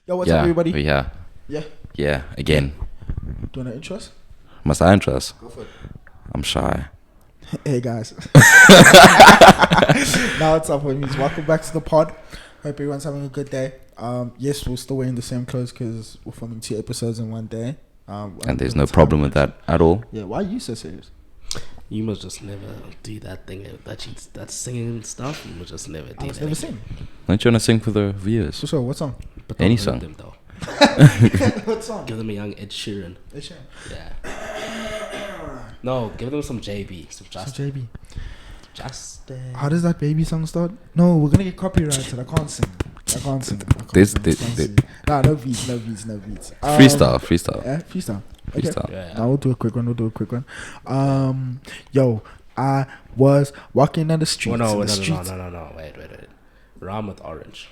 Yo, what's up, everybody? Yeah. Yeah. Yeah, again. Do you want to intro us? Must I intro us? Go for it. I'm shy. Hey, guys. Now, what's up, homies? Welcome back to the pod. Hope everyone's having a good day. Yes, we're still wearing the same clothes because we're filming 2 episodes in one day. And there's no problem with that at all. Yeah, why are you so serious? You must just never do that thing, that singing stuff. You must just never do I was that. never sing. Don't you want to sing for the viewers? So, what song? But don't Any hurt song. them, though. What song? Give them a young Ed Sheeran. Ed Sheeran. Yeah. No, give them some JB. Some Justin. JB. Justin. How does that baby song start? No, we're gonna get copyrighted. I can't sing. Nah, no beats. Freestyle. Yeah, freestyle. Okay. Freestyle. Yeah. Now we'll do a quick one. Yo, I was walking down the streets. No. Wait. Ram with orange.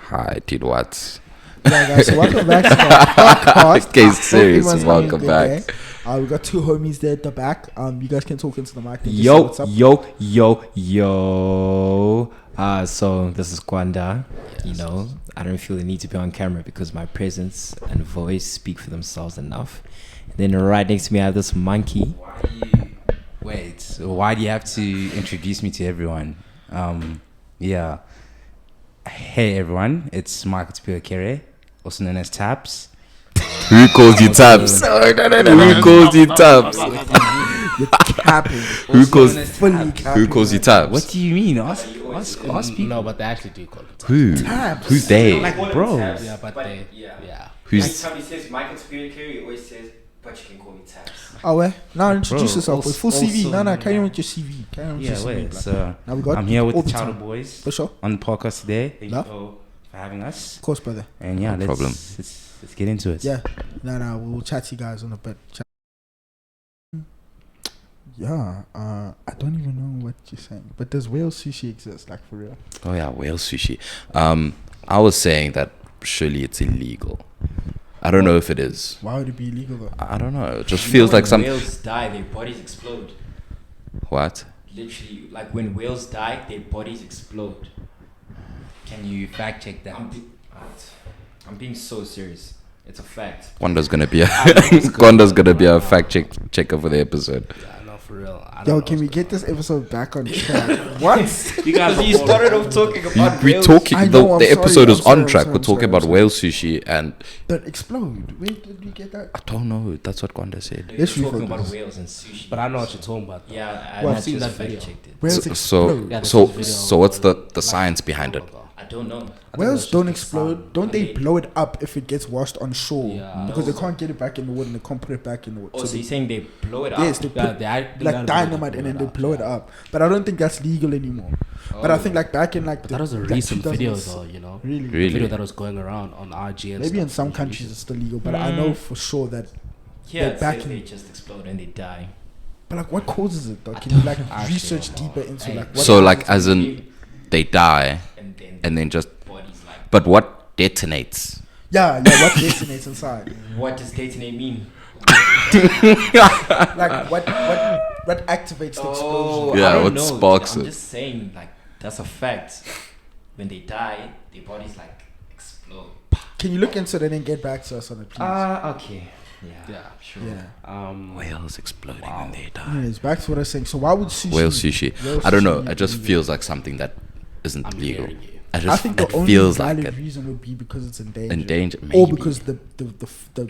Hi, dude, what? Yeah, guys, so welcome back to the podcast. Okay, serious. Hope everyone's Welcome having a good back. day. We got 2 homies there at the back. You guys can talk into the mic. And just say Yo. So this is Kwanda. Yes. You know, I don't feel the need to be on camera because my presence and voice speak for themselves enough. And then right next to me, I have this monkey. Why do you have to introduce me to everyone? Yeah. Hey everyone, it's Michael Tapio, also known as Taps. Who calls you Tabs? Who calls you Tabs? You're capping. Who calls Fully capping. Who calls you Tabs? What do you mean? Ask people. No, but they actually do call it. Who? Tabs. Who's they? Bro. Yeah, but they. Yeah. Who's? Every time he says Michael Tapio, he always says, but you can call me Taps. Oh, well. Now introduce Bro, yourself with full CV. also- No, carry on with your CV. So Now we got I'm here with all the the time. Chowder Boys For sure. on the podcast today. Thank No. you for having us. Of course, brother. And yeah, No let's, problem. Let's get into it. Yeah. No, we'll chat to you guys on a bit. Yeah, I don't even know what you're saying. But does whale sushi exist, like, for real? Oh yeah, whale sushi. I was saying that surely it's illegal. I don't know if it is. Why would it be illegal, though? I don't know. It just feels like some. Whales die, their bodies explode. What? Literally, like when whales die, their bodies explode. Can you fact check that? I'm being so serious. It's a fact. Wanda's gonna be a fact checker for the episode. Yeah, no, for real. I don't Yo, know can we what's get going this episode back on track? What? You guys, You started off talking about We whales. talking. I The know, I'm episode sorry, is I'm sorry, on track. I'm We're talking sorry, about I'm whale sushi, and That explode. Where did we get that? I don't know. That's what Wanda said. You're Yes, we talking focus. about whales and sushi. But I know what you're talking about. Though. Yeah, Well, I I've seen just that video. fact checked it. Whales So explode. Yeah, so this video so what's the like science behind it? I don't know. Whales that's don't just the explode. sound. Don't they blow it up if it gets washed on shore? Yeah. Because No. they can't get it back in the water and they can't put it back in the water. Oh, so they, you're saying they blow it up? yes, they Yeah, put they like gotta dynamite and then they blow it up. But I don't think that's legal anymore. But I think like back in like But that was a recent video, though, you know? Really? The Really? video that was going around on IG and Maybe in stuff. some was countries recent. it's still legal, but I know for sure that. Yeah, They're back back in- they just explode and they die. But like, what causes it? Though? Can you like actually research don't know. deeper into Hey. like? What So causes like, it? as in, they die And and then just. bodies like. But what detonates? yeah, what detonates inside? What does detonate mean? Like what activates the explosion? Yeah, I don't what know. sparks I'm it? just saying, like, that's a fact. When they die, their bodies like explode. Can you look into it and then get back to us on it, please? Okay. Yeah. Sure. yeah. Whales exploding when they die. Anyways, back to what I was saying. So why would sushi? Whale sushi. whale I don't know. sushi it just be feels like something that isn't I'm legal. hearing you. I think the it only feels like valid it. reason would be because it's endangered. Endangered, Or maybe. because the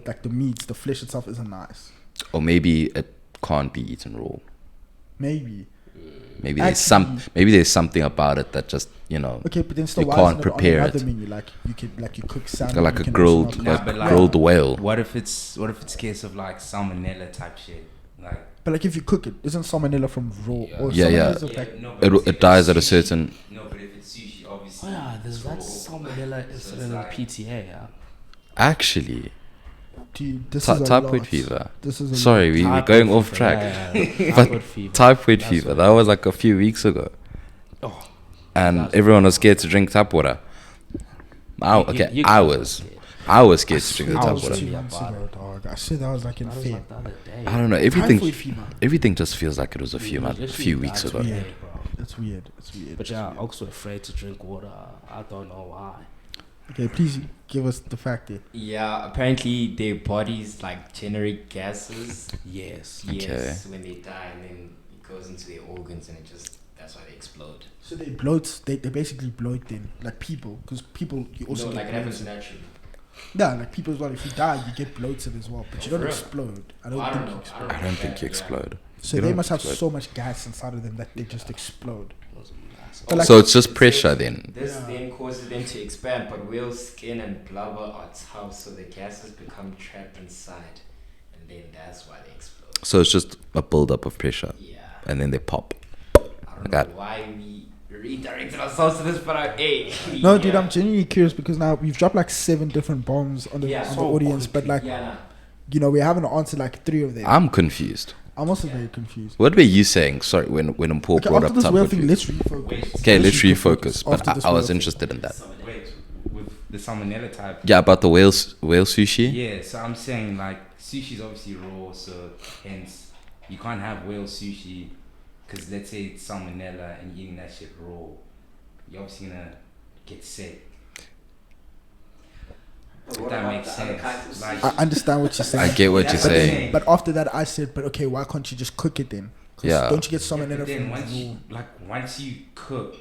like the meat, the flesh itself isn't nice. Or maybe it can't be eaten raw. Maybe. Maybe there's Actually- something about it that just Okay, but then still You why can't isn't prepare it on another it. menu? Like you cook salmon, like you a can grilled also Yeah, not- but like- grilled whale. What if it's a case of like salmonella type shit? Like But like if you cook it, isn't salmonella from raw? Or Yeah, yeah. salmonella is like- no, but It if dies it's at a sushi- certain. No, but if it's sushi, Oh, obviously. yeah, there's it's that raw. salmonella So incident it's in like- PTA, yeah. Actually, Dude, this is a typhoid lot. fever. This is a Sorry, we're Typhoid going off fever, track. yeah. But Typhoid fever. Typhoid That's fever. what- That was like a few weeks ago, Oh, and That's- everyone was scared to drink tap water. you I guys was. are scared. I was scared to drink the That tap was water. 2 Yeah, months about ago, dog. I said that was like in That was Feb. like the other day. I don't know. Typhoid fever. Everything just feels like it was a It was literally few weeks that ago. day, Yeah. bro. It's weird. It's weird. But it's yeah, weird. I'm also afraid to drink water. I don't know why. Okay, please give us the fact there. Yeah, apparently their bodies like generate gases. Yes. Yes, when they die, and then it goes into their organs, and that's why they explode. So they bloat. They basically bloat then, like people, because people you also No, get like it happens bloated. naturally. Yeah, like people as well. If you die, you get bloated as well, but you don't For real? explode. I don't Well, think know. you explode. I don't think you Yeah. explode. So You they don't must have explode. so much gas inside of them that they just explode. Those are massive. But like- So it's just pressure then. This Yeah. then causes them to expand, but whales' skin and blubber are tough, so the gases become trapped inside, and then that's why they explode. So it's just a build-up of pressure, Yeah. and then they pop. I don't Got know it. why we redirected ourselves to this, but No, dude, I'm genuinely curious because now we've dropped like 7 different bombs on the, Yeah, on the so audience, but like yeah, you know we haven't answered like 3 of them. I'm confused. I'm also very confused. What were you saying? Sorry, when Paul Okay, brought after up this time whale thing, confused. let's refocus. Okay, let's refocus. But after this I was whale thing. interested in that. Wait, with the salmonella type. Yeah, about the whale sushi. Yeah, so I'm saying like sushi is obviously raw, so hence you can't have whale sushi because let's say it's salmonella and you're eating that shit raw, you're obviously gonna get sick. If that makes sense. Like, I understand what you're saying. I get what you're That's what I'm saying. saying. But after that, I said, but okay, why can't you just cook it then? 'Cause Yeah. Don't you get yeah, salmonella but then from once you cook,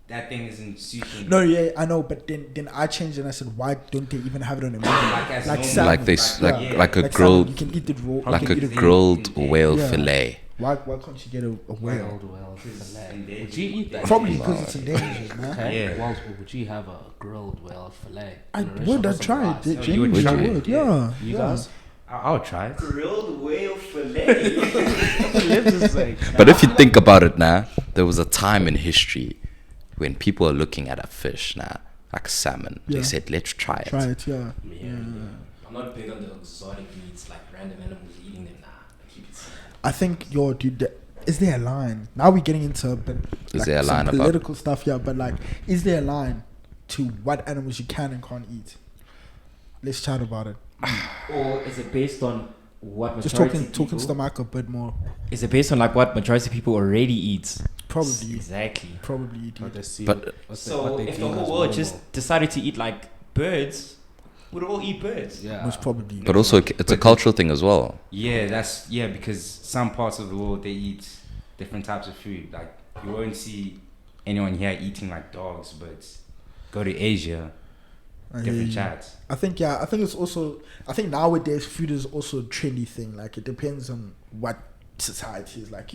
that thing isn't sushi. No, yeah, I know, but then I changed it and I said, why don't they even have it on a menu? Like as Like normal. salmon. Like they Yeah. like a Like salmon, grilled you can eat it raw. like you a can eat it raw. grilled whale Yeah. fillet. Why can't you get a whale? Grilled fillet. endangered. Would you eat that? Probably because it's endangered, man. Okay. Yeah. Well, would you have a grilled whale fillet? I in a would. restaurant I'd or try something? it. No, you Genuinely, would I try it? would. Yeah. Yeah. You yeah. guys? I'll try it. grilled whale fillet. Just like, But if you think about it now, there was a time in history when people are looking at a fish now, like salmon. Yeah. They said, let's try it. Try it. Yeah. yeah. I'm not big on the exotic meats, like random animals eating them. Nah, I keep it simple. I think, dude, is there a line? Now we're getting into a bit, Is there a some line about- political stuff, yeah, but like, is there a line to what animals you can and can't eat? Let's chat about it. Or is it based on what Just majority talking people, to the mic a bit more. Is it based on like what majority of people already eat? Probably. Exactly. Probably, What they dude. see, But- what So they if the deem whole as world normal. just decided to eat like birds, we'd all eat birds. yeah, Most probably. But also, it's a cultural thing as well. Yeah, because some parts of the world they eat different types of food. Like you won't see anyone here eating like dogs, but go to Asia, I hear different you. chats. I think it's also. I think nowadays food is also a trendy thing. Like it depends on what society is like.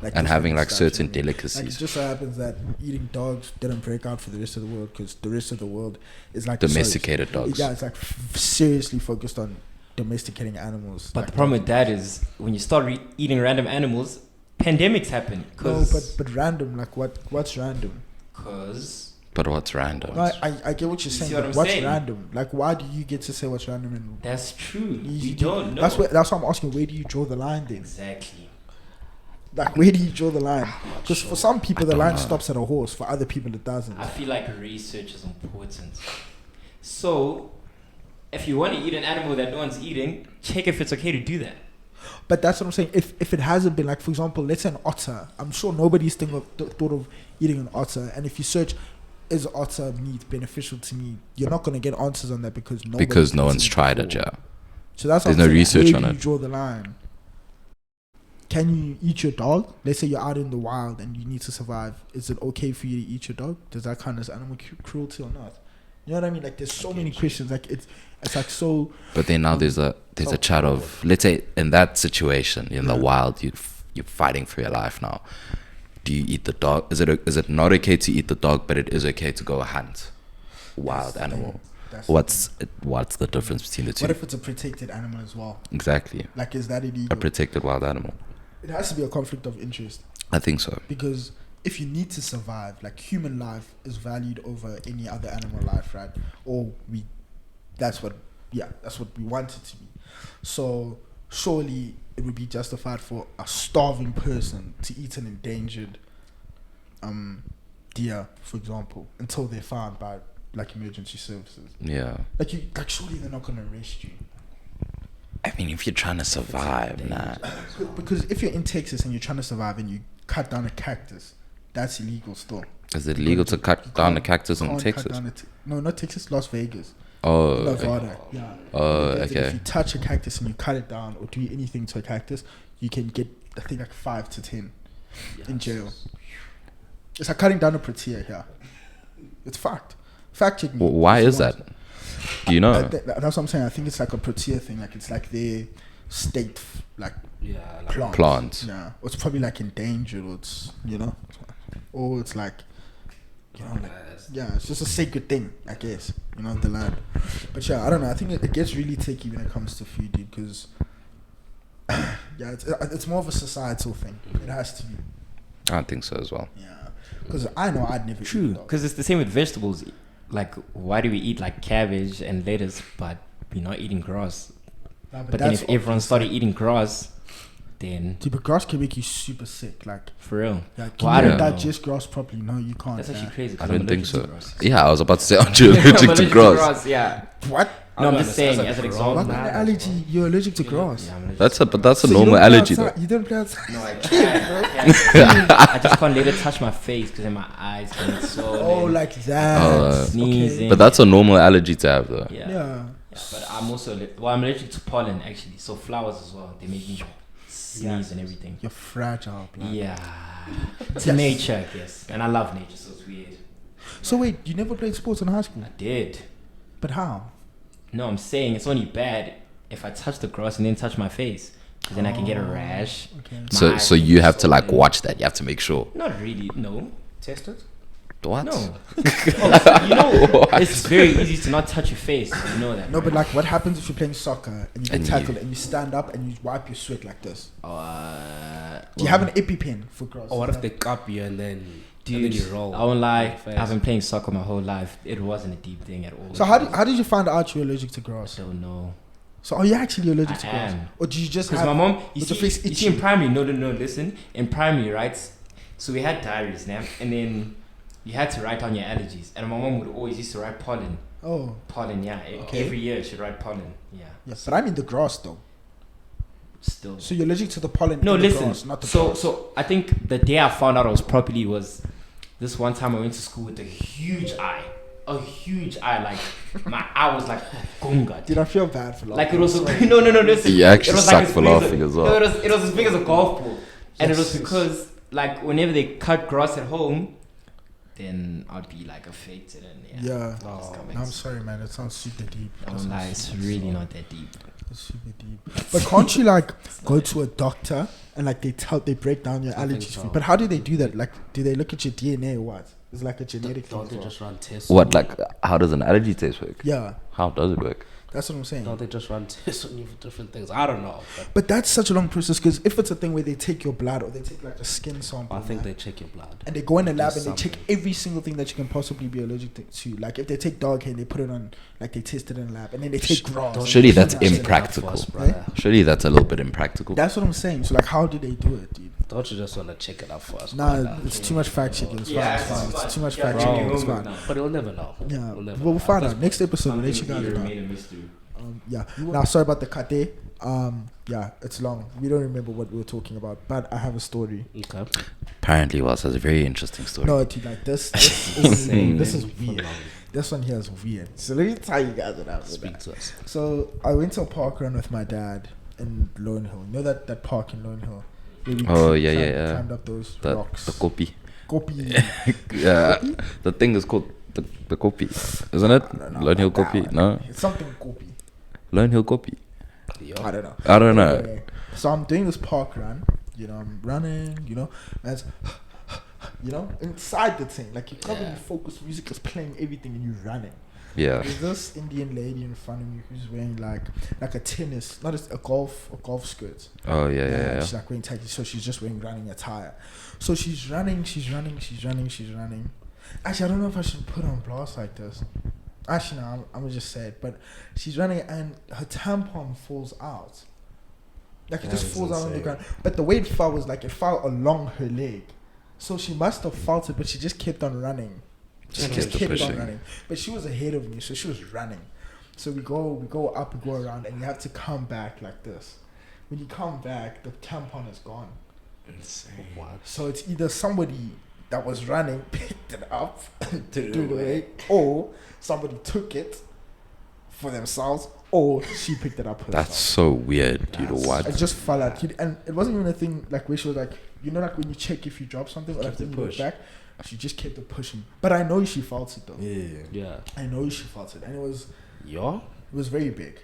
Like And this having and like that, certain you know what I mean? Like it delicacies. just so happens that eating dogs didn't break out for the rest of the world because the rest of the world is like Domesticated dogs. Yeah, it's like seriously focused on domesticating animals. But like, the problem with that is when you start eating random animals, pandemics happen. no, but random. Like what's random? Because But what's random? No, I get what you're You saying. see what But I'm what's saying? random? Like why do you get to say what's random? And that's true. you We don't know. That's why I'm asking. Where do you draw the line then? Exactly. Like where do you draw the line? Because for some people the don't line know. stops at a horse. For other people it doesn't. I feel like research is important. So, if you want to eat an animal that no one's eating, check if it's okay to do that. But that's what I'm saying. If it hasn't been, like, for example, let's say an otter. I'm sure nobody's thought of eating an otter. And if you search, is otter meat beneficial to me? You're not going to get answers on that because No eaten one's tried it, before. yeah. So that's There's what I'm no saying. research Where on do it. you draw the line? Can you eat your dog? Let's say you're out in the wild and you need to survive. Is it okay for you to eat your dog? Does that count as animal cruelty or not? You know what I mean? Like, there's so many questions. Like, it's like so. But then now there's a chat of, let's say in that situation in the wild, you're fighting for your life now. Do you eat the dog? Is it not okay to eat the dog, but it is okay to go hunt wild animal? What's the difference between the two? What if it's a protected animal as well? Exactly. Like, is that A illegal? protected wild animal. It has to be a conflict of interest I think so. because if you need to survive, like, human life is valued over any other animal life, right? Or that's what we want it to be. So surely it would be justified for a starving person to eat an endangered deer, for example, until they're found by like emergency services. Yeah. Like surely they're not gonna arrest you. I mean, if you're trying to survive, nah. Because if you're in Texas and you're trying to survive and you cut down a cactus, that's illegal still. Is it illegal to cut down a cactus in Can't cut Texas? down no, not Texas, Las Vegas. Oh, okay. Nevada. Yeah. Oh, It means that okay. If you touch a cactus and you cut it down or do anything to a cactus, you can get, I think, like 5 to 10 in jail. It's like cutting down a protea here. It's fact. Fact check me. Well, why if you is want. that? Do you know? That's what I'm saying. I think it's like a protea thing. Like it's like their state, like Like plants. Yeah. Or it's probably like endangered, or it's, you know, or it's like, you know, like, yeah, it's just a sacred thing, I guess, you know, the land. But yeah, I don't know. I think it gets really tricky when it comes to food, dude, because yeah, it's more of a societal thing. It has to be. I don't think so as well. Yeah, because I know I'd never. True, eat dog. because it's the same with vegetables. Like, why do we eat like cabbage and lettuce, but we're not eating grass? Nah, But then that's if everyone obvious, started like, eating grass, then dude, but grass can make you super sick. Like, for real. yeah, Well, can I you don't know. digest grass properly? No, you can't. That's actually yeah. crazy. 'cause I I'm don't think allergic to so. grass. Yeah, I was about to say, aren't you I'm allergic to grass? Yeah. What? No, I'm just saying as an example. What kind of allergy? You're allergic to grass. Yeah, I'm allergic That's to a but that's a So you normal don't play allergy though. outside- You don't play outside. No, I can't. I just can't let it touch my face because then my eyes get swollen. Oh, like that. Sneezing. But that's a normal allergy to have though. Yeah. Yeah. But I'm also I'm allergic to pollen actually. So flowers as well. They make me sneeze and everything. You're fragile, blood. Yeah. To nature, I guess. And I love nature, so it's weird. So wait, you never played sports in high school? I did. But how? No, I'm saying it's only bad if I touch the grass and then touch my face. Because then I can get a rash. Okay. My So eyes so get you have to like swollen. watch that. You have to make sure. Not really, no. Test it. What? No. Oh, you know, it's very easy to not touch your face. You know that. No, but right? like, what happens if you're playing soccer and you get And tackled and you stand up and you wipe your sweat like this? Oh, Do you have an EpiPen for grass? Or what if they cup you and then dude, you roll? I won't lie. Face. I've been playing soccer my whole life. It wasn't a deep thing at all. So how did you find out you're allergic to I grass? don't know. So are you actually allergic to I grass? am. Or do you just Because have... my mom, you was your face see itchy? in primary, no, listen. In primary, right? So we had diaries now, and then you had to write down your allergies. And my mom would always used to write pollen. Oh, Pollen, yeah. Okay. Every year she'd write pollen. Yeah. yeah. But I mean the grass though. Still. So you're allergic to the pollen No, in the listen. grass, not the So grass. so I think the day I found out I was properly was this one time I went to school with a huge eye. A huge eye, like my eye was like gunga. Did I feel bad for Like it was no, listen. You actually it was suck as for big as laughing a- as well. No, it was as big as a golf ball, and it was Yes. because like whenever they cut grass at home, then I'd be like affected and Yeah. Just come No, back. I'm sorry, man. It sounds super deep. I don't lie, it's really not that deep. It's super deep. But can't you like go to a doctor and like they break down your I think allergies? so. for you? But how do they do that? Like, do they look at your DNA or what? It's like a genetic thing. Don't as they well. just run tests? What on like how does an allergy test work? Yeah, How does it work? that's what I'm you? saying. Don't they just run tests on you for different things? I don't know. But that's such a long process because if it's a thing where they take your blood or they take like a skin sample, I think man, they check your blood. and they go in the lab do and they check something. every single thing that you can possibly be allergic to. Like if they take dog hair, they put it on, like they test it in the lab, and then they take grass. and Surely they that's put it on. impractical. Us, brother. Surely that's a little bit impractical. That's what I'm saying. So like, how do they do it, dude? Don't you just want to check it up for us? Nah, brother? it's too much fact checking. It's Yeah, fine. it's It's too much Yeah, fact bro. checking. It's fine. But you'll never know. Yeah, We'll never we'll know. find At out next episode. We'll let you Something guys know. remain a mystery. Yeah. Now, sorry about the kate. Yeah, it's long. We don't remember what we were talking about, but I have a story. Okay. Apparently, Wells has a very interesting story. No, dude, like this this is weird. This one here is weird. So let me tell you guys what happened. Speak to us. So I went to a park run with my dad in Lone Hill. You know that park in Lone Hill? Where we Oh, yeah. climbed up those The rocks. kopi. Kopi. Yeah, the thing is called the kopi, isn't it? I don't know Lone Hill about that kopi. one. No, It's something Kopi. Lone Hill kopi. I don't know. I don't know. Anyway, so I'm doing this park run. You know, I'm running. You know, and it's, you know, inside the thing, like you're probably focused. Music is playing everything, and you're running. Yeah. There's this Indian lady in front of me who's wearing like a tennis, not a golf skirt. Oh yeah. She's like wearing tighty, so she's just wearing running attire. So she's running. Actually, I don't know if I should put her on blast like this. Actually, no, I'm gonna just say it. But she's running and her tampon falls out. Like it That just is falls out on the insane. ground. But the way it fell was like it fell along her leg. So she must have felt it, but she just kept on running. She just kept on pushing. running. But she was ahead of me, so she was running. So we go up, we go around, and you have to come back like this. When you come back, the tampon is gone. Insane. What? So it's either somebody that was running picked it up, threw it away, or somebody took it for themselves, or she picked it up herself. That's so weird, dude. What? It just fell out. And it wasn't even a thing like where she was like, you know, like when you check if you drop something or like when you look back, she just kept it pushing. But I know she felt it though. Yeah. I know she felt it, and it was very big.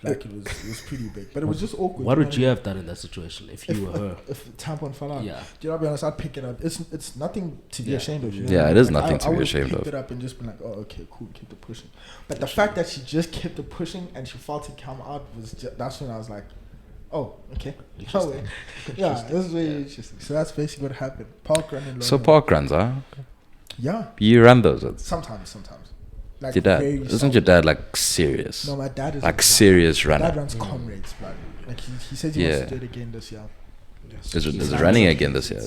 Like it was pretty big, but it was just awkward. What would you have done in that situation if you were her? If the tampon fell out? Yeah. Do you know, I'll be honest, I'd pick it up. It's nothing to be ashamed of. You know? Yeah, it is Like, nothing to I be would ashamed pick of. it up and just be like, oh, okay, cool, keep it pushing. But the fact that she just kept it pushing and she felt it come out that's when I was like, oh, okay. Interesting. Yeah, this is very interesting. So that's basically what happened. Park run and So park runs, huh? Yeah. You run those? Sometimes. Like Your dad? very Isn't your dad like serious? No, my dad is Like serious My runner. dad runs comrades, blood. Like he says he wants to do it again this year. Is it running again this year?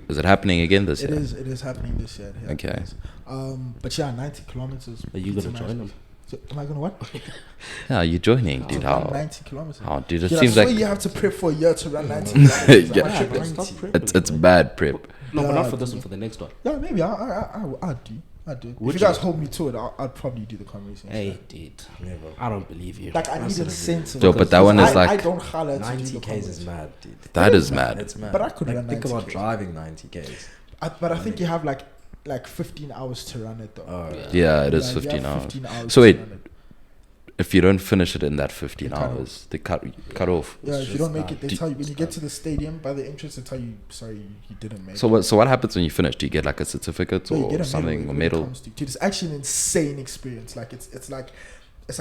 Is it happening again this year? It is happening this year. Yeah, Okay. it is. But yeah, 90 kilometers. Are you gonna join them? So, am I gonna what? Yeah, you're joining, dude. To run How? 90 kilometers. How, dude? It Yeah, seems I swear like you have to prep for a year to run 90 kilometers. Yeah. Like, why should I stop prepping? it's bad prep. No, but Yeah, not for this one. For the next one. Yeah, maybe I'll do. I'd do it. Would If you guys you? hold me to it, I'd probably do the comrades. Hey, dude. I don't believe you. Like I need incentive. Yo, but that one is I like don't holler to do 90 the Ks comrades. is mad, dude. that is mad. It's mad. But I could like, run think 90 about Ks. driving 90 Ks. But I think you have like 15 hours to run it though. Oh, Yeah, it is Yeah, you 15 have hours. 15 hours So to wait, run it. if you don't finish it in that 15 They cut hours, they cut off. Yeah, if you don't make it, they Do- tell you when you get to the stadium by the entrance. They tell you, sorry, you didn't make it. So what happens when you finish? Do you get like a certificate No, you or get a something, medal or when it medal? comes to- Dude, it's actually an insane experience. Like it's like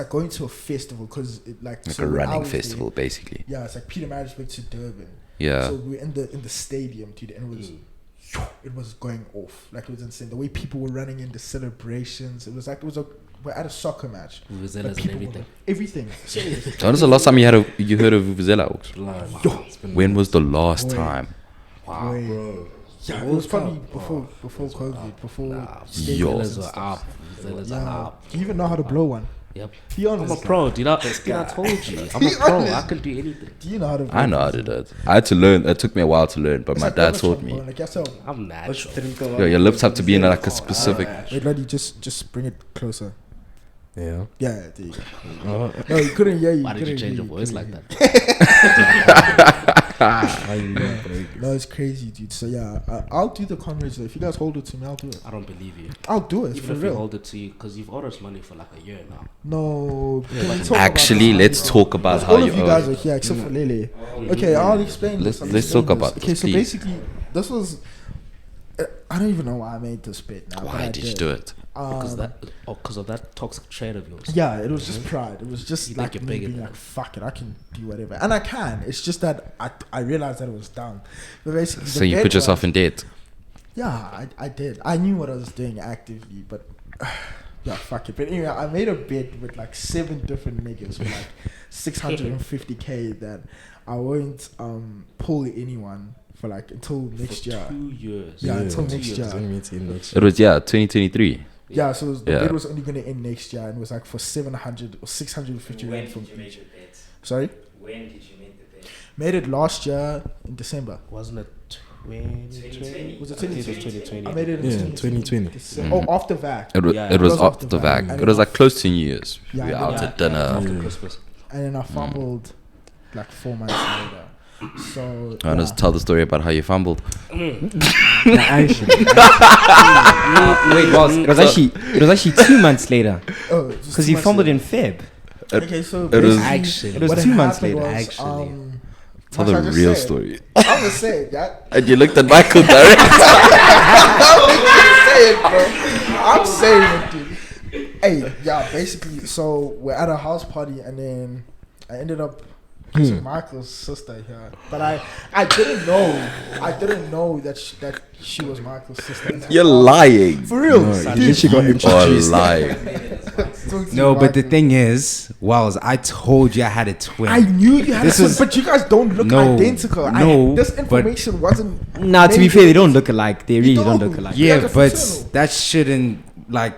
going to a festival because it like Like so a when I running was there- festival, basically. Yeah, it's like Peter Marisburg to Durban. Yeah. So we're in the stadium, dude, and it was going off. Like it was insane. The way people were running in the celebrations. It was like we're at a soccer match. Vuvuzelas But and people everything. Everything. Seriously. When was the last time you heard of Vuvuzela? Oaks? Blood. It's been When was the last Boy. time? Wow. Way. bro. Yeah, it was probably before COVID, before stadiums Yo. and Vuvuzelas are stuff. up. Vuvuzelas are Yeah. up. Do you even know how to blow one? Yep. Be honest. I'm a pro, dude. I told you. I'm a Be pro. honest. I can do anything. Do you know how to blow I know how to do it. I had to learn. It took me a while to learn, but It's my like dad rubber taught trombone, me. Like yourself. I'm natural. Yo, your lips have to be in like a specific. Wait, Lottie, just bring it closer. Yeah. Yeah, there you go. No, you couldn't hear you. Why did you couldn't change hear your voice couldn't like hear that? you. No, it's crazy, dude. So yeah, I'll do the comrades though. If you guys hold it to me, I'll do it. I don't believe you. I'll do it Even for if you real. hold it to you, because you've owed us money for like a year now. No. can we talk about Actually, that? let's talk about how All you of you guys owe. are here except for Lele. Okay, I'll explain this. I'll Let's explain talk about this. this, Okay, so please. basically, this was. I don't even know why I made this bit now. but Why I did you do it? Because of that toxic trait of yours. Yeah, it was just pride. It was just You like think you're me bigger being than like, fuck it, I can do whatever. And I can. It's just that I realized that it was dumb. But basically, So you put yourself in debt. Yeah, I did. I knew what I was doing actively, but yeah, fuck it. But anyway, I made a bet with like 7 different niggas with like 650K that I won't pull anyone for like until next For year. 2 years. Yeah, until 2 next years. year. It was 2023. Yeah, so the Yeah. bet was only gonna end next year, and it was like for 700 or 650 When rand from did you make each. the bet? Sorry, When did you make the bet? made it last year in December. Wasn't it 2020? Was it I think 2020? it was 2020. I made it in Yeah, 2020. December. Oh, after VAC. It was Yeah. it was It was after after the VAC. VAC. It was like close to New Year's. Yeah, We were yeah, out yeah, at dinner. After Christmas. And then I fumbled like 4 months later. So I want to tell the story about how you fumbled. Wait, boss. It was actually 2 months later oh, because you fumbled in Feb. Okay, so It was- basically Actually. It was what 2 had months happened later. was, Actually. Tell what the I just real said. story. I'm just saying that. And you looked at Michael direct. I'm saying it, dude. Hey, yeah, basically, so we're at a house party, and then I ended up kissing Michael's sister here, but I didn't know that she was Michael's sister. You're lying. For real, dude. She got You are introduced. lying. Talk to No, me, but the Michael. thing is, Wells, I told you I had a twin. I knew you had This a was- but you guys don't look No, identical. no, This but- information wasn't. Nah, to be made fair, they with- don't look alike. They really don't look alike. You Yeah, guys are but fraternal. that shouldn't like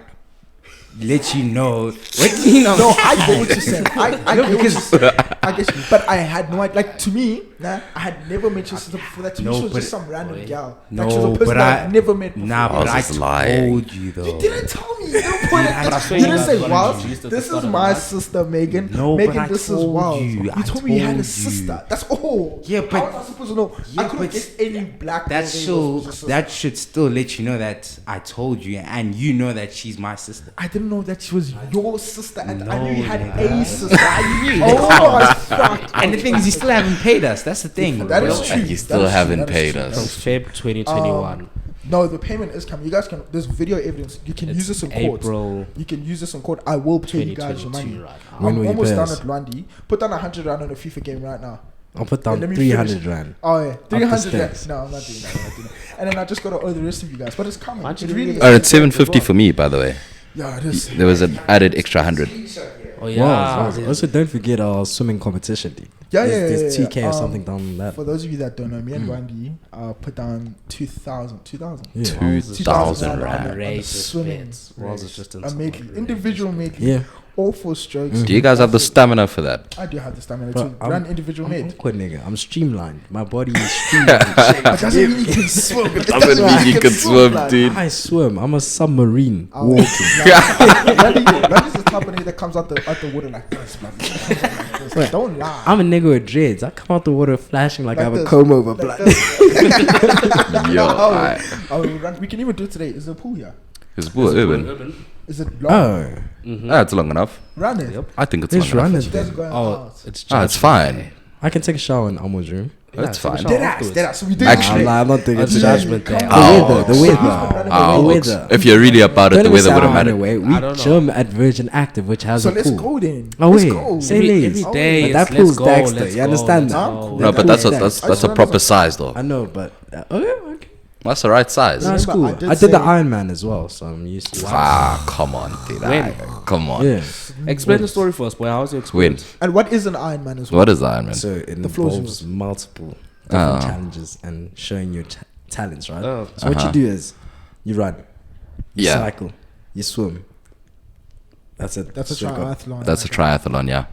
let you know. What you know? No, I get what you're saying. I get what you're saying. I guess, but I had no idea. Like to me, nah, I had never met your sister before. That to me, No, she was but- just some random gal. No, like, she was a person but that I- I've never met before. Nah, but I just lying. told you though. You didn't tell me. You didn't point But I at swear You you didn't guys say, got "Wow, introduced at the this start is of the my month." sister, Megan. No, Megan, but I this is told wow." you. You I told me you had told a you. sister. That's all. Yeah, How but- was I supposed to know? Yeah, I couldn't but get any black. That girl should sister. that should still let you know that I told you, and you know that she's my sister. I didn't know that she was your sister, and I No, knew you had nigga. a sister. I knew. Oh my fuck! And the thing is, you still haven't paid us. That's the thing. That is bro. true. You still That is true. haven't That is paid true. us. From Feb 2021. No, the payment is coming. You guys can. There's video evidence. You can use this in court. April You can use this in court. I will pay you guys your 2022 money. right now. When I'm will you almost pay done us? at Lundy. Put down 100 rand on a FIFA game right now. I'll put Let down me 300 finish. rand. Oh yeah, 300 rand. steps. No, I'm not doing that. I'm not doing that. And then I just gotta owe the rest of you guys. But it's coming. Aren't you It doing really it? Oh, it's 750 for me, by the way. Yeah, it is. There was an added extra 100. Oh Wow. yeah. Also, don't forget our swimming competition, dude. Yeah, There's yeah. 2K or something down that. For those of you that don't know, me and Randy put down 2,000. Yeah. 2,000 rand. rand. Race Swimming bits. Walls is just in A medley, individual medley. Yeah. All 4 strokes. Do you guys have the stamina for that? I do have the stamina Bro, to run individual I'm med. awkward, nigga. I'm streamlined. My body is streamlined. But doesn't mean you can swim. It Doesn't mean you can swim, blood. dude. I swim. I'm a submarine. Oh, Walking. Randy's the type of nigga that comes out the water like this, blood. Like, don't lie. I'm a nigga with dreads. I come out the water flashing like I have a this, comb over, like blood. this. Yo, Oh, I- we can even do it today. Is there a pool here? it's Boer Urban. Is it long? Oh, That's long enough. Run it. I think it's let's long run enough. it You guys then. are going Oh, out. it's Ah, it's fine. I can take a shower in Amo's room. It's fine. Dead ass. So we did Actually- I'm not taking a It's shower. judgment day. The Oh, weather, the weather. Oh, The Oaks. weather. If you're really about it, Don't the even weather say would have I'm mattered. away. I We don't know. gym at Virgin Active, which has So a let's pool. go then. Oh Let's wait, go. say Every less. day, But that let's pool's go, Dexter. let's You understand go, that? let's go. No, but that's a Dexter. that's a proper size though. I know, but okay. That's the right size. No, it's cool. Remember, I I did did the say- Iron Man as well, so I'm used to it. Ah, come on, dude. When? Come on. Yeah. Explain the story for us, boy. How's your Win. experience? And what is an Iron Man as well? What is Iron Man? So it The floor's involves yours. multiple different Oh. challenges and showing your talents, right? Oh. So what you do is you run, you Yeah. cycle, you swim. That's it. That's a So go. triathlon. That's a triathlon, yeah.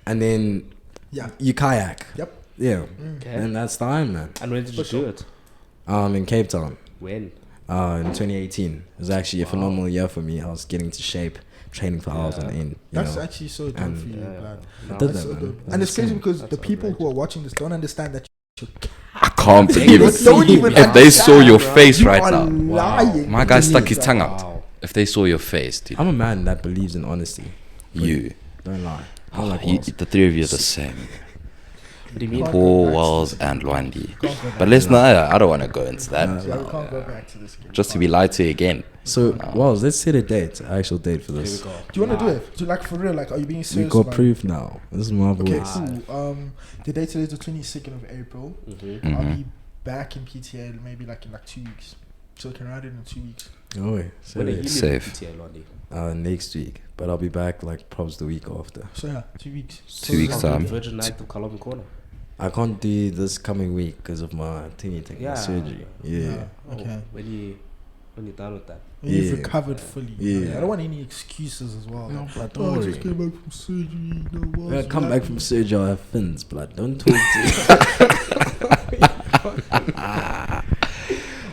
And then Yeah. you kayak. Yep. Yeah. Okay. And that's the Iron Man. And when did you do it? In Cape Town. When? In 2018. It was actually a phenomenal year for me. I was getting to shape, training for hours on end. You That's know. actually so dope And- for you, Yeah. man. I did That's that, so man. dope. It And was it's crazy insane. because the That's people who are watching this don't understand that I can't believe you it. don't even If they saw your understand, face you right are now, lying. my guy stuck his tongue out. Wow. If they saw your face, dude, I'm a man that believes in honesty. you, Don't lie. I don't like you walls. the three of you are the same. What do you mean? Paul, Walls, and Lwandi. But let's not. I don't want to go into that. Yeah, we can't go back to this. Just to be lied to again. So, Walls, let's set a date, actual date for Here we this. go. Do you want to do it? Do you like for real? Like, are you being We serious? got about it? proof now. This is my Okay, voice. cool. The date today is the 22nd of April. Mm-hmm. I'll Mhm. be back in PTA maybe like in like 2 weeks. So we can ride it in 2 weeks. Oh wait, so When are you wait. Safe. leaving PTA, Londi? Next week, but I'll be back like probably the week after. So yeah, 2 weeks. 2 weeks I'll time. do Virgin Night of Kalom Corner. I can't do this coming week because of my taking Yeah. surgery. Yeah. Okay. When you done with that? You've Yeah. recovered fully. Yeah. I don't want any excuses as well. No, Like, blood, oh, don't I worry. just came back from surgery. No, When I come back from surgery, I have fins, blood. Don't talk to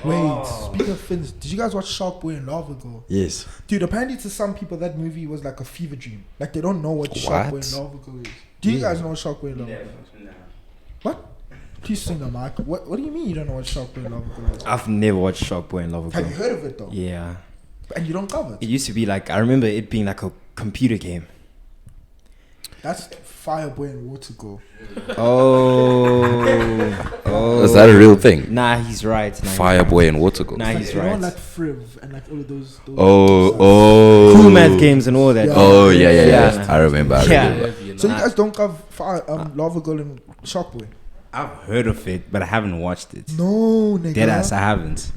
Wait, speaking of fins, did you guys watch Shark Boy and Lava Girl? Yes. Dude, apparently to some people that movie was like a fever dream. Like they don't know what Shark Boy What? and Lava Girl is. Do you guys know what Shark Boy and Lava Girl is? What? Please sing the mic. What do you mean you don't know what Shark Boy and Lava Girl is? I've never watched Shark Boy and Lava Have you Girl. heard of it though? Yeah. And you don't cover It it. used to be like, I remember it being like a computer game. That's Fire Boy and Water Girl. Oh. Is that a real thing? Nah, he's right. Nah, Fireboy and Water Girl. Nah, Like, he's you know, right. like Friv and like all of those. Oh. Cool math games and all that. Yeah. Oh yeah, yeah, Yeah. yeah. I remember. I Yeah. remember. So you guys don't cover Fire Lava Girl and Shark Boy? I've heard of it, but I haven't watched it. No, nigga. Deadass, I haven't.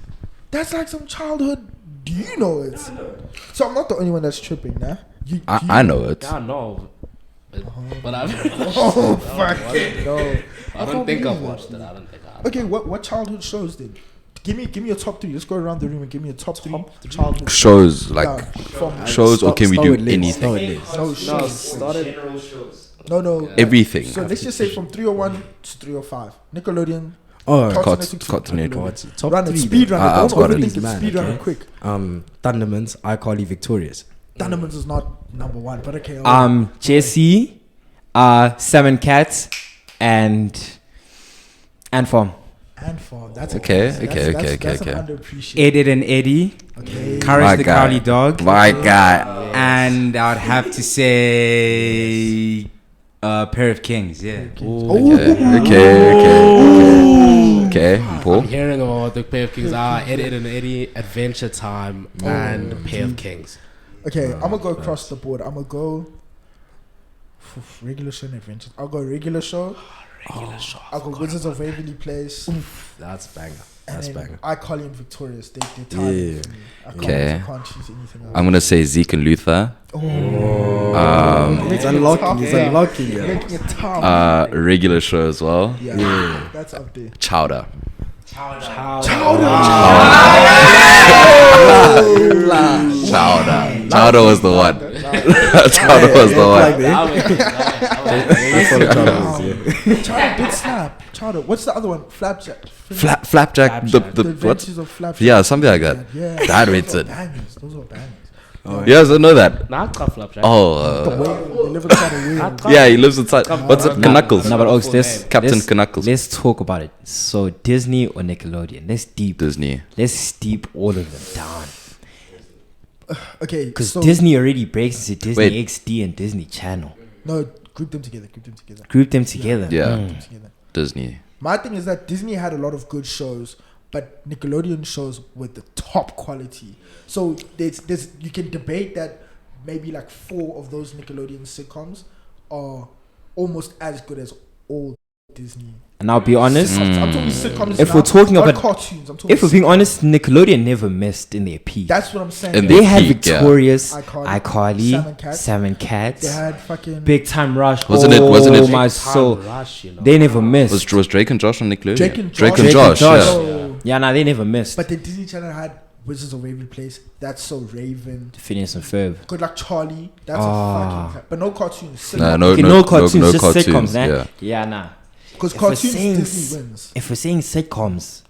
That's like some childhood. Do you know it? So I'm not the only one that's tripping, nah. You, I know it. Yeah, no. But I Oh fuck no! I don't think I've watched it. I don't think I have. Okay, what childhood shows then? Give me your top 3. Let's go around the room and give me a top 3 childhood Shows like from shows, or can we do anything? no shows. No. Everything. So let's just say from 301 to 305. Nickelodeon. Oh, Cartoon Network. top Run it, 3. speed run it. I've Don't got it. overthink it. Speed run it quick. Thundermans, iCarly, Victorious. Thundermans is not number 1, but okay. Jesse, Seven Cats, and Farm. And Farm. That's Okay. That's an underappreciated. Edit and Eddie, Okay. Courage My the guy. Cowardly Dog, My guy. and I'd have to say Pair of Kings. Yeah. Okay. Paul. I'm hearing about the Pair of Kings are Ed and Eddie, Adventure Time, and Pair of Kings. Okay, I'm gonna go across the board. I'm gonna go regular show and adventures. I'll go regular show. I'll go Wizards of Waverly Place. That's banger. And That's then banger. iCarly and Victorious. They tied Yeah. it for me. I can't choose anything else. I'm gonna say Zeke and Luther. He's unlocking. Yeah. Making it tough. Regular show as well. Yeah, that's up there. Chowder. Chowder was the one. Chowder was the one. Chowder did snap. Chowder. What's the other one? Flapjack. Flapjack. The The what? Adventures of Flapjack. Yeah, something like that. Yeah. That rates it. Those are bangers. You guys don't know that? Nah, I Flapjack. Oh, The way they live inside a wheel. yeah, he lives inside. What's it? Knuckles. No, but Oaks, Captain Knuckles. Let's talk about it. So Disney or Nickelodeon? Let's Disney. steep all of them down. Okay, Because so Disney already breaks into Disney Wait. XD and Disney Channel. no, group them together. Group them together. Yeah, Group them together. Disney. My thing is that Disney had a lot of good shows, but Nickelodeon shows with the top quality. So there's you can debate that maybe like 4 of those Nickelodeon sitcoms are almost as good as all Disney. And I'll be honest, I'm talking sitcoms. If now, we're talking not about- cartoons, I'm talking. if we're being honest, Nickelodeon never missed in their peak. that's what I'm saying. And They had peak, yeah. Victorious, iCarly, iCarly, Sam and Cat. Sam Cats, They had fucking Big Time Rush. Wasn't it- my soul. They never missed. Was Drake and Josh on Nickelodeon? Drake and Drake Josh. and Josh. Josh. Yeah. So- Yeah, nah, they never missed. But the Disney Channel had Wizards of Waverly Place. That's so Raven. Phineas and Ferb. Good Luck Charlie. That's a fucking. But no cartoons. No Okay, no cartoons, just cartoons, sitcoms, nah. yeah. Yeah, nah. Because If we're cartoons saying Disney wins. If we're saying sitcoms,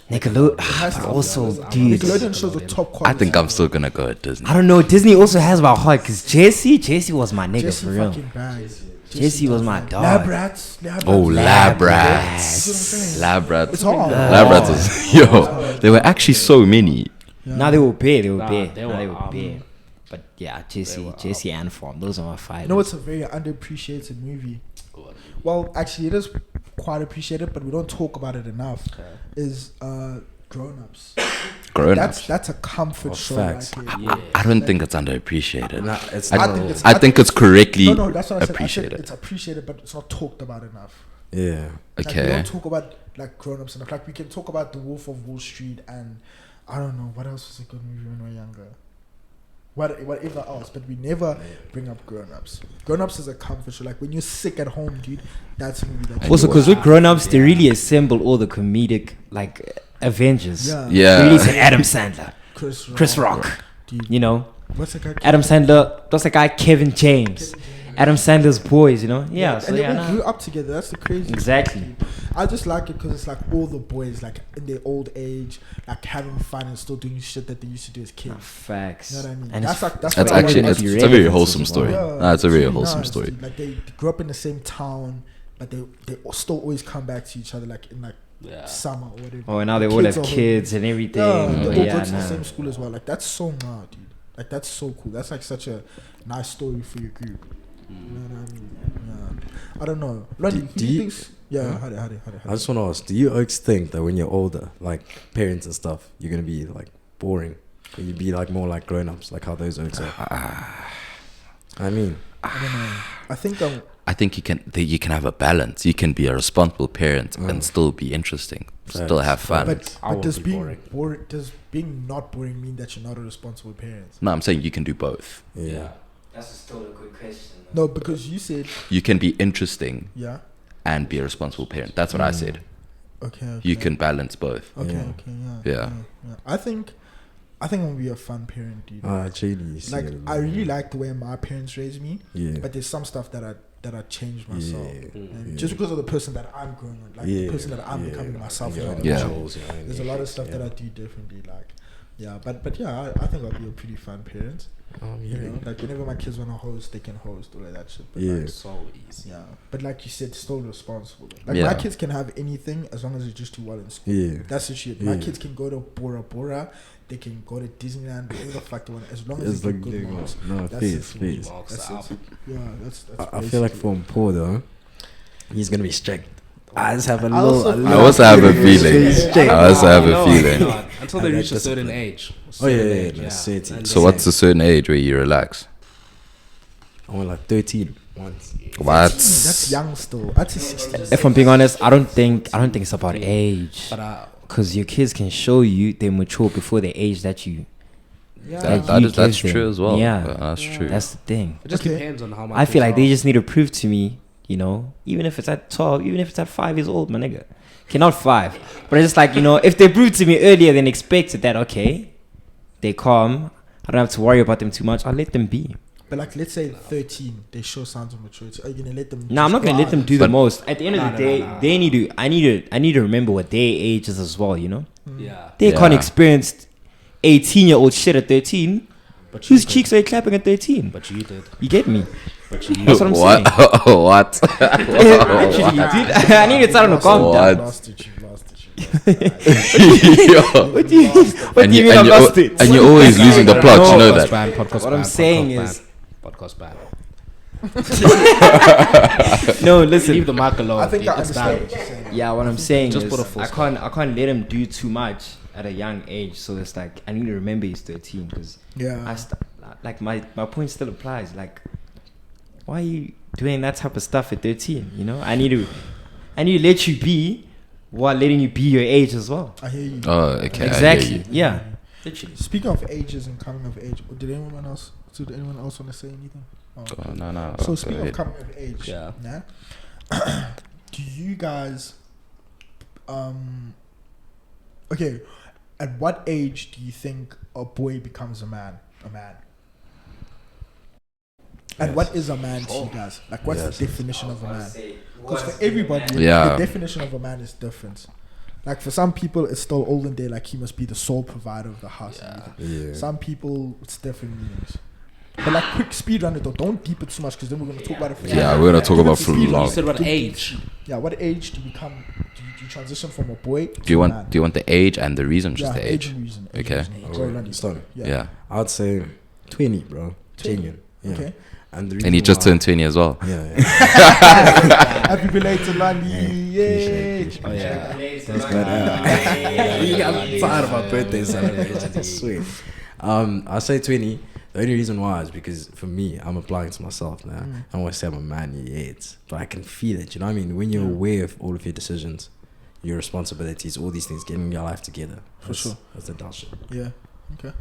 Nickelodeon, has but to be also, honest. dude, Nickelodeon shows the top I quality. think I'm still gonna go with Disney. I don't know. Disney also has my heart because Jesse was my nigga Jesse for real. fucking bangs. Jesse was my dog. Lab Rats. Oh, Lab You Rats. see what I'm saying? Lab Rats. It's hard. Lab Rats was yo. There were actually so many. Now they were bare. They were Nah, bare. they Nah, were, they were bare. But yeah, Jesse and Farm. Those are my 5. You know, it's a very underappreciated movie. Well, actually, it is quite appreciated, but we don't talk about it enough. Is Grown Ups. Grown ups. That's a comfort show. facts. Right there. Yeah. I don't think it's underappreciated. Nah, it's I, not. I think it's correctly No, that's what I said. I said appreciated. it's appreciated, but it's not talked about enough. Yeah. Like, we Okay. don't talk about like Grown Ups enough. Like we can talk about The Wolf of Wall Street and I don't know what else was a good movie when we were younger. Whatever else, but we never bring up Grown Ups. Grown Ups is a comfort show. Like when you're sick at home, dude, that's a movie that. Also, because with Grown Ups, they really assemble all the comedic like Avengers. Yeah. Yeah. They released Adam Sandler, Chris Rock. Chris Rock. Dude, You know, what's the guy? Adam Sandler. That's the guy Kevin James. Adam Sandler's boys. You know. Yeah. So and they yeah. all Nah. grew up together. That's the crazy. Exactly. I just like it because it's like all the boys, like in their old age, like having fun and still doing shit that they used to do as kids. Facts. You know what I mean? And That's it's- like that's That's what I actually want it's, to it's a very wholesome story. Yeah, Nah, it's a very really wholesome nice, story. dude. Like they grew up in the same town, but they still always come back to each other, like in like summer or whatever. Oh, and now they The all kids have are kids and everything. Yeah, But they all yeah, go to the nah. same school as well. Like that's so mad, dude. Like that's so cool. That's like such a nice story for your group. You know what I mean? Yeah. I don't know. Lonnie, who do you think's? Yeah, how I just want to ask, do you always think that when you're older, like parents and stuff, you're going to be like boring? Will you be like more like grown-ups, like how those oaks are? I mean, I don't know. I think you can have a balance. You can be a responsible parent and still be interesting, still have fun. but does being boring, does being not boring mean that you're not a responsible parent? No, I'm saying you can do both. yeah. That's still a good question. No, because you said You can be interesting yeah. and be a responsible parent. That's what I said. Okay. you can balance both. Okay. Yeah. Okay. Yeah. I think I'm gonna be a fun parent, dude. Really, Like I really like the way my parents raised me, yeah, but there's some stuff that I changed myself. And yeah. just because of the person that I'm growing with, like the person that I'm becoming myself. Your now. own Yeah. goals, your own There's a lot of issues, stuff yeah. that I do differently, like but yeah, I think I'll be a pretty fun parent. You know, like whenever my kids want to host, they can host, all of that shit. But Yeah. like, So easy. yeah. But like you said, still responsible. Like Yeah. my kids can have anything as long as they just do well in school. Yeah. That's the shit. My Yeah. kids can go to Bora Bora, they can go to Disneyland, whatever the fuck they want, as long as It's they like get good marks. no, That's please, it for me. please. That's it. Yeah, that's I feel like basically for Paul though, he's gonna be strict. I just have a I also little. I also have a feeling. Strict. I also have a No, feeling. no, until they I reach like a certain discipline. age. Oh yeah, Certain yeah, age, no, certain. And So what's a certain age where you relax? I went like 13 once. What? that's young still. That's a 16. If I'm being honest, I don't think it's about age. But Because your kids can show you they mature before the age that you. That's true as well. Yeah. That's true. That's the thing. it just Okay. depends on how much. I feel like they just need to prove to me, you know, even if it's at 12, even if it's at 5 years old, my nigga. Okay, not 5. But it's just like, you know, if they prove to me earlier than expected that, okay, they calm, I don't have to worry about them too much, I'll let them be. But like, let's say 13, they show signs of maturity. Are you gonna let them? No, I'm not going to let them do the But- most. At the end of the day, they need to, I need to remember what their age is as well, you know? Yeah. They can't Yeah. experience 18-year-old shit at 13. But you Whose did. cheeks are you clapping at 13? But you did. You get me? But you That's what I'm saying. What? Actually, dude, I need to tell them to calm What? down. Lost it. You lost it. Yo. What do you mean I lost it? And you're always losing the plot. You know Podcast that. ban, podcast What ban, I'm saying podcast is- ban, podcast ban. No, listen. Leave the mic alone. I think I It's understand banned. what you're saying. Yeah, what I'm saying Just is put a full I can't let him do too much at a young age. So it's like I need to remember he's 13 because Yeah. like my point still applies. Like, why are you doing that type of stuff at 13? You know, I need to let you be while letting you be your age as well. I hear you. Oh, okay. I Exactly. hear you. Yeah. Literally. Speaking of ages and coming of age, did anyone else want to say anything? Oh. Oh, no. So Go speaking of ahead. coming of age, Yeah. do you guys, okay, at what age do you think a boy becomes a man? And what is a man to you guys? Like, what's the definition of a man? Because for everybody, Yeah. the definition of a man is different. Like for some people, it's still olden day. Like he must be the sole provider of the house. And everything. Yeah. Some people, it's different meanings. But like, quick speed run it though. Don't deep it too much because then we're gonna talk about it for Yeah, we're gonna talk about for Speed run. long. You said what age? Yeah, what age do you become? Do you transition from a boy? Do you want the age and the reason? Just yeah, the age. and reason. Okay. Go run it. Start. Yeah. I'd say 20, bro. 20. Genuine. Yeah. Okay. And the And he reason just why- turned 20 as well. Yeah. Happy belated, Lani. Yay! Oh yeah. I'm tired of my birthday celebrations. I swear. I say 20. The only reason why is because for me, I'm applying to myself now. I want to say I'm a man yet, but I can feel it. You know what I mean? When you're aware of all of your decisions, your responsibilities, all these things, getting your life together. For sure. That's the dull shit. Yeah. Okay.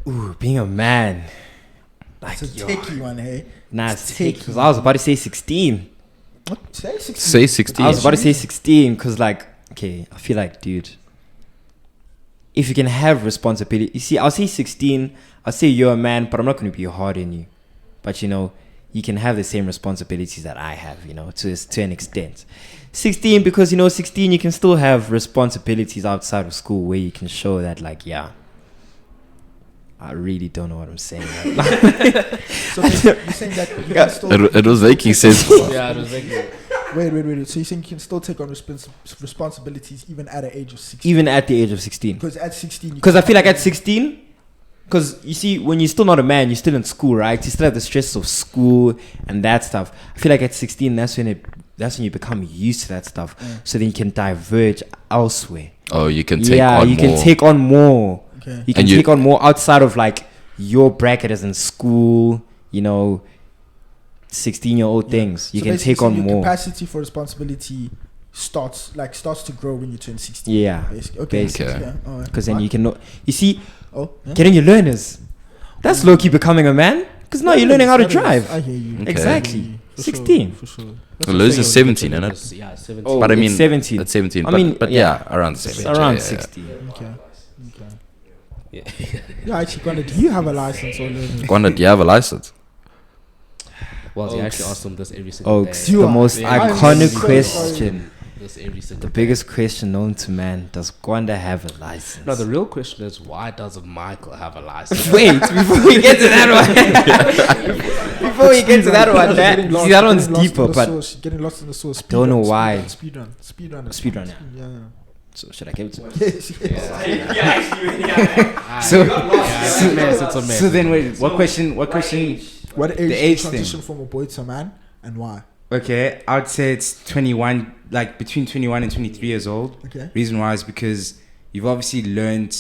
Ooh, being a man. Like, It's a yo. techie one, hey. Nah, it's take because I was about to say 16. What? Say 16. Say 16. I was about to say 16 because, like, okay, I feel like, dude, if you can have responsibility, you see, I'll say 16. I'll say you're a man, but I'm not going to be hard on you. But you know, you can have the same responsibilities that I have, you know, to an extent. 16 because, you know, 16 you can still have responsibilities outside of school where you can show that, like, yeah, I really don't know what I'm saying. So you're saying that you can still... It was making sense. Yeah, it was like Wait. So you think you can still take on responsibilities even at the age of 16? Even at the age of 16. Because at 16... Because I feel like at 16, because you see, when you're still not a man, you're still in school, right? You still have the stress of school and that stuff. I feel like at 16, that's when you become used to that stuff. So then you can diverge elsewhere. Oh, you can take on you more. can take on more. Okay. You can And you- take on more outside of like your bracket as in school, you know, 16-year-old things. You So can basically take on your more. capacity for responsibility starts to grow when you turn 16. Yeah. Basically. Okay. Basically. Yeah. All right. Because then you can know. You see, Oh. Yeah. getting your learners. That's low-key becoming a man. Because now you're learning how to drive. I hear you. Okay. Exactly. For 16. Sure, for sure. Lose is 17, isn't it? Yeah, 17. Oh, But I it's mean, 17. It's 17. I But, mean, but yeah. yeah, around the same. It's age, around yeah, 16. Okay. Yeah. Yeah, actually, Gwanda, do you have a license or learning? Gwanda, do you have a license? Well, you Oaks. actually ask them this every single Oaks, day. You the are- most Yeah, I'm iconic so question. This every single The day. biggest question known to man. Does Gwanda have a license? No, the real question is why doesn't Michael have a license? Wait, before we get to that one. Before we get to that one, Getting lost- see, that one's getting lost in deeper, the but sauce, getting lost in the sauce. don't know why. Speedrun. Speedrun, Yeah. so should I give it to him? Yes. So, It's a mess. It's a mess. so then wait, what question? What age? The did you age thing. transition from a boy to a man, and why? Okay, I would say it's 21, like between 21 and 23 years old. Okay. Reason why is because you've obviously learned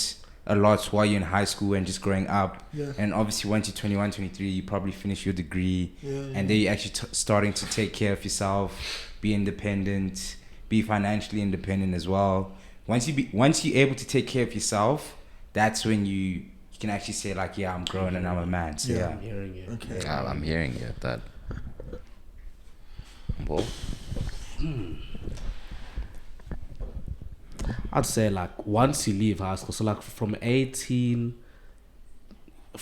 a lot while you're in high school and just growing up. Yeah. And obviously once you're 21, 23, you probably finish your degree. Yeah. And then you're actually starting to take care of yourself, be independent, be financially independent as well. Once you're able to take care of yourself, that's when you can actually say like, yeah, I'm grown and I'm a man. So yeah. I'm hearing you. Okay. Yeah, I'm hearing you. That. Well, I'd say like once you leave high school, so like from 18,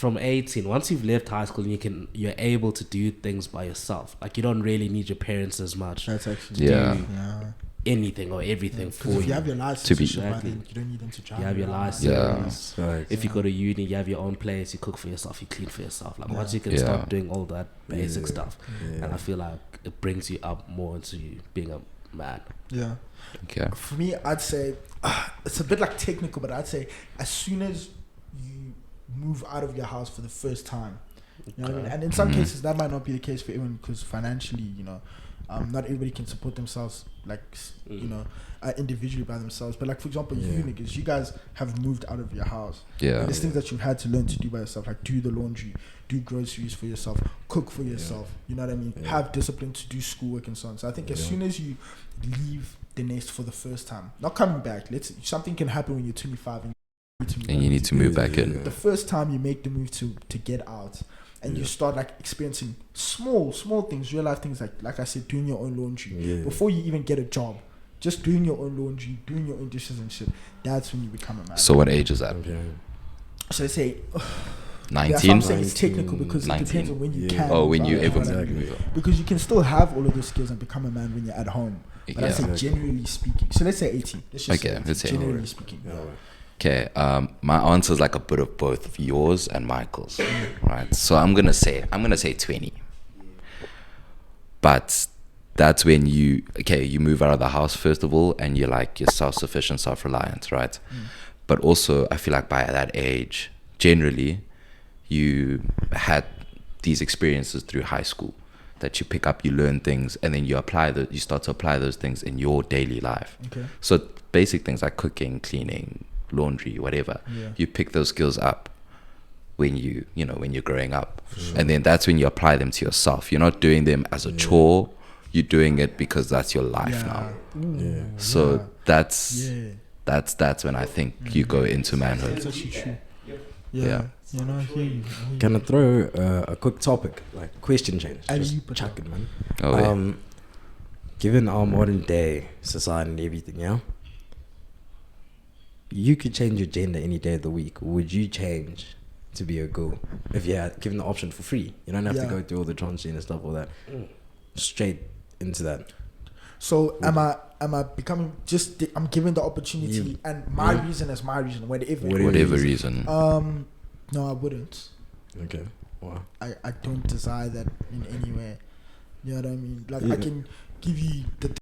once you've left high school, you're able to do things by yourself. Like you don't really need your parents as much. That's actually Yeah. Yeah. Anything or everything Because for if you you. have your license, To be- and shit, Exactly. then you don't need them to drive. You have your around. license. Yeah. If you go to uni, you have your own place. You cook for yourself. You clean for yourself. Like once you can Yeah. start doing all that basic Yeah. stuff, and I feel like it brings you up more into being a man. Yeah. okay. For me, I'd say it's a bit like technical, but I'd say as soon as you move out of your house for the first time, you know what I mean? And in some cases, that might not be the case for everyone because financially, not everybody can support themselves individually by themselves. But like for example, you niggas, you guys have moved out of your house. Yeah. And there's things that you've had to learn to do by yourself, like do the laundry, do groceries for yourself, cook for yourself. You know what I mean? Yeah. Have discipline to do schoolwork and so on. So I think as soon as you leave the nest for the first time, not coming back. Something can happen when you're 25 and And you need to move back in. the first time you make the move to get out and you start like experiencing small things, real life things, like I said, doing your own laundry before you even get a job, just doing your own laundry, doing your own dishes and shit. That's when you become a man. So what age is that? So I say 19? that's what I'm saying. It's technical because 19. it depends on when you Yeah. can. Oh, when move you out, ever know what I mean? move. Because you can still have all of those skills and become a man when you're at home. But I Yeah. say generally speaking. So let's say 18. Let's just Okay, say 18, let's say generally speaking. Okay, my answer is like a bit of both of yours and Michael's, right? So I'm gonna say 20, but that's when you move out of the house first of all, and you're self-sufficient, self-reliant, right? But also I feel like by that age, generally, you had these experiences through high school that you pick up, you learn things, and then you start to apply those things in your daily life. Okay. So basic things like cooking, cleaning, laundry, whatever, you pick those skills up when you're growing up, and then that's when you apply them to yourself. You're not doing them as a chore, you're doing it because that's your life now. So that's when I think you go into manhood. That's actually true. Yeah. You know, I hear you. Can I throw a quick topic, like question change? Ali, Just but- chuck it, man. Oh, yeah. Given our modern day society and everything, yeah, you could change your gender any day of the week. Would you change to be a girl if you had given the option for free? You don't have to go through all the transgender stuff, all that. Straight into that. So am I becoming I'm given the opportunity and my reason is my reason, whatever. Whatever reason. No, I wouldn't. Okay. Wow. I don't desire that in any way. You know what I mean? Like I can give you the